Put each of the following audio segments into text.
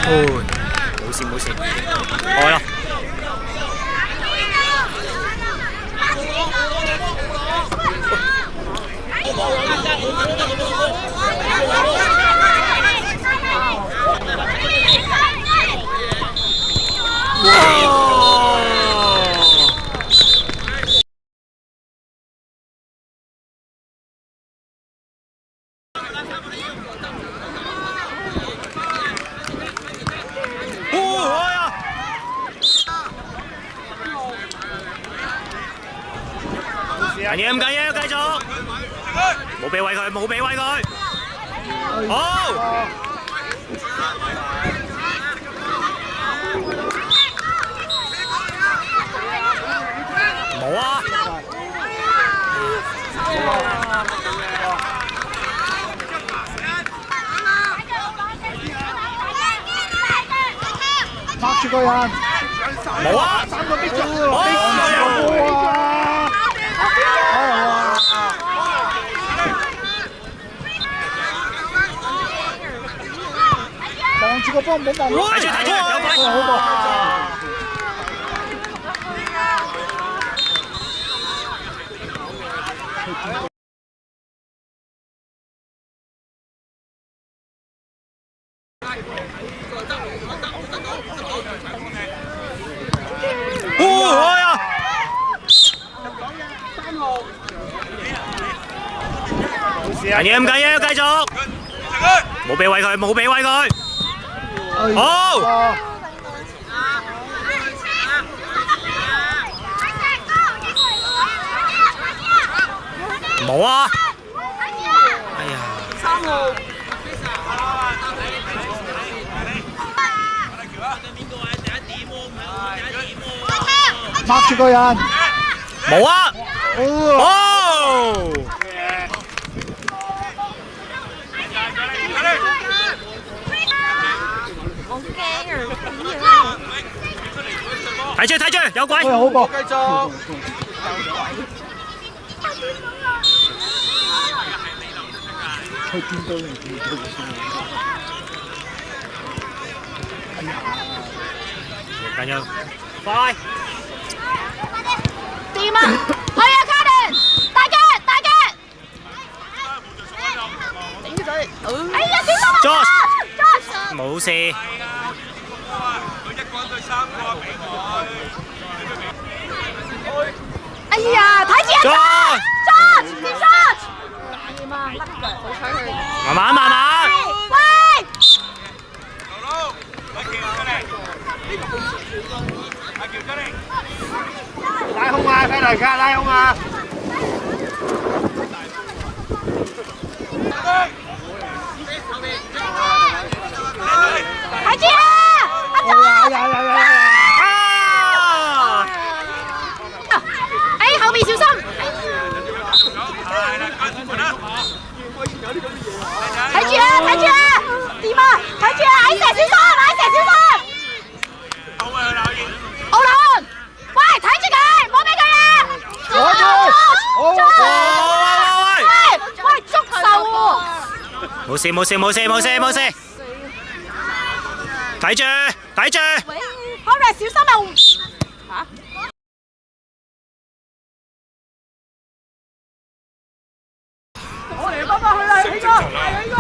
哦，冇事冇事，開啦。緊要唔緊要？繼續，冇俾位佢，冇俾位佢。好。冇啊。拍住個人。冇啊。3個逼咗喎。望住個波，唔好望。睇住睇住，有鬼！好過。開啊！緊要唔緊要？繼續，冇俾位佢，冇俾位佢。好。冇啊！哎呀！3號。拍住個人。冇啊！哦！睇住睇住，有鬼！好過。繼續。佢見到你見到。緊要，快！掂啊！去啊 ，Carden！大腳大腳！頂住佢！哎呀，小心啊 ！Josh！ 冇事。哎呀，睇住啊 ！Josh！ 接 shot！ 掂啊，甩腳，好彩佢。慢慢慢慢。喂！拉空啊，快嚟㗎，拉空啊！睇住啊！阿左！哎，後面小心！睇住啊！睇住啊！掂啊！睇住啊！矮石小心！矮石小心！奧倫，喂，睇住佢，唔好俾佢啊！喂，捉手喎！冇事冇事冇事冇事冇事，睇住睇住。好啦，小心啊！嚇！我嚟幫幫佢啦，起個，起個。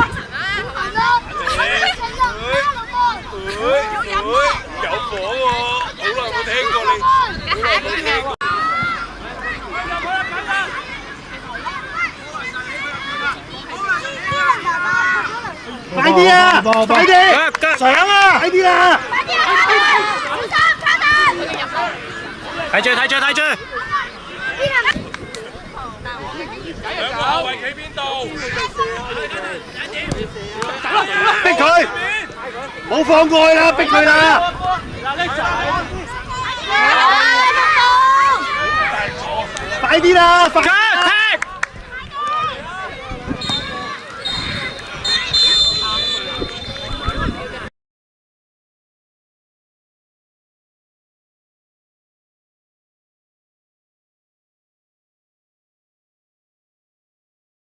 有火喎！好耐冇聽過你，好耐冇聽過。快啲啊！快啲！上啊！快啲啊！睇住睇住睇住。兩個後衞企邊度？逼佢！冇放過佢啦，逼佢啦！快啲啦！快！